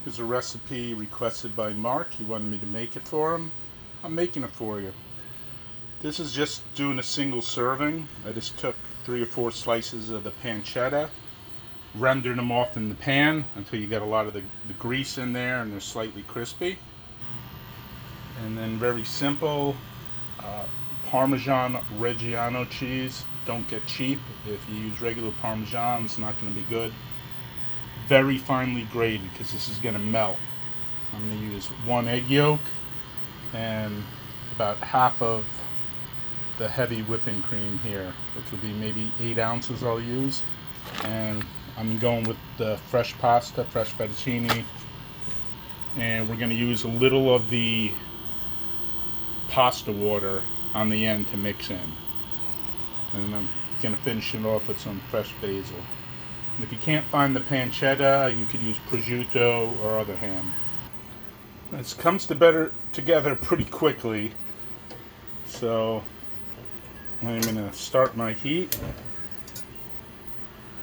Here's a recipe requested by Mark. He wanted me to make it for him. I'm making it for you. This is just doing a single serving. I just took 3 or 4 slices of the pancetta, rendered them off in the pan until you get a lot of the grease in there and they're slightly crispy. And then very simple, Parmesan Reggiano cheese. Don't get cheap. If you use regular Parmesan, it's not going to be good. Very finely grated because this is going to melt. I'm going to use 1 egg yolk and about half of the heavy whipping cream here, which will be maybe 8 ounces I'll use. And I'm going with the fresh pasta, fresh fettuccine. And we're going to use a little of the pasta water on the end to mix in. And I'm going to finish it off with some fresh basil. And if you can't find the pancetta, you could use prosciutto or other ham. This comes together pretty quickly, so I'm going to start my heat.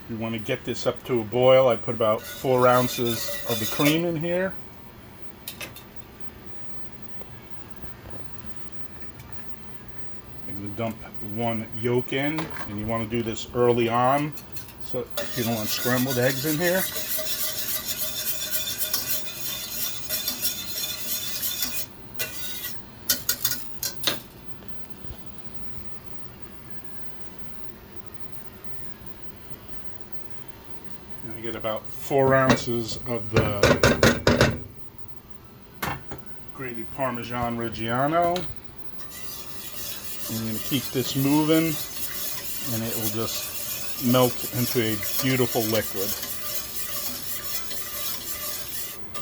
You want to get this up to a boil. I put about 4 ounces of the cream in here. I'm going to dump 1 yolk in, and you want to do this early on so you don't want scrambled eggs in here. And I get about 4 ounces of the grated Parmesan Reggiano. I'm going to keep this moving, and it will just melt into a beautiful liquid.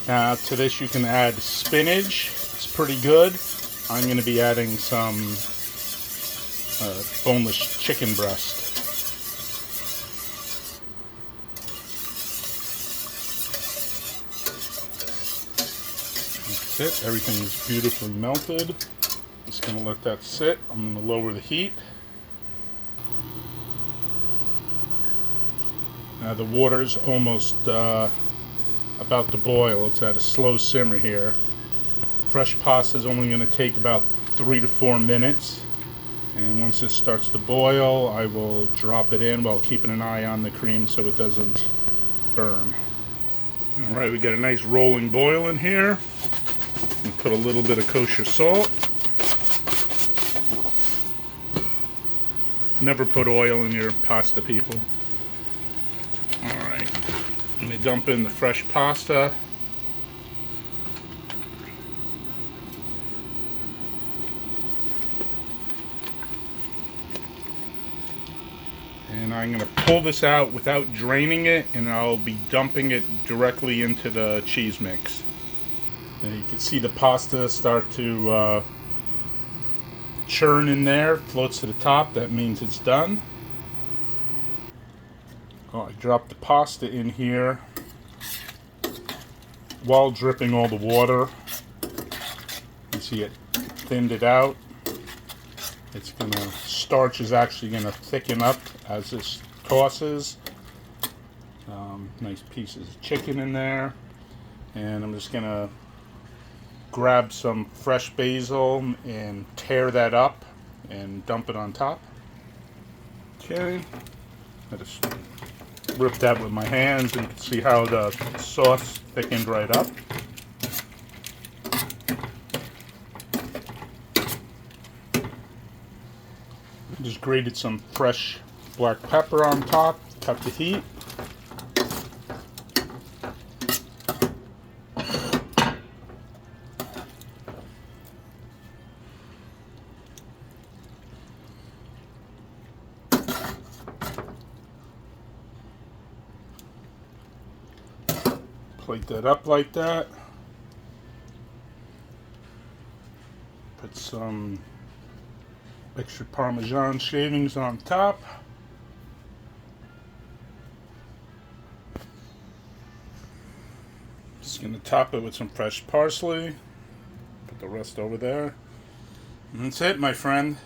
Now to this you can add spinach. It's pretty good. I'm going to be adding some boneless chicken breast. That's it. Everything is beautifully melted. Just going to let that sit. I'm going to lower the heat. Now the water's almost about to boil. It's at a slow simmer here. Fresh pasta is only going to take about 3 to 4 minutes. And once this starts to boil, I will drop it in while keeping an eye on the cream so it doesn't burn. Alright, we got a nice rolling boil in here. And put a little bit of kosher salt. Never put oil in your pasta, people. Alright, let me dump in the fresh pasta. And I'm going to pull this out without draining it, and I'll be dumping it directly into the cheese mix. And you can see the pasta start to churn in there, floats to the top. That means it's done. Oh, I dropped the pasta in here while dripping all the water. You see it thinned it out. Starch is actually gonna thicken up as this tosses. Nice pieces of chicken in there, and I'm just gonna grab some fresh basil and tear that up and dump it on top. Okay, I just rip that with my hands, and you can see how the sauce thickened right up. Just grated some fresh black pepper on top, cut the heat. Plate that up like that. Put some extra Parmesan shavings on top. Just going to top it with some fresh parsley. Put the rest over there. And that's it, my friend.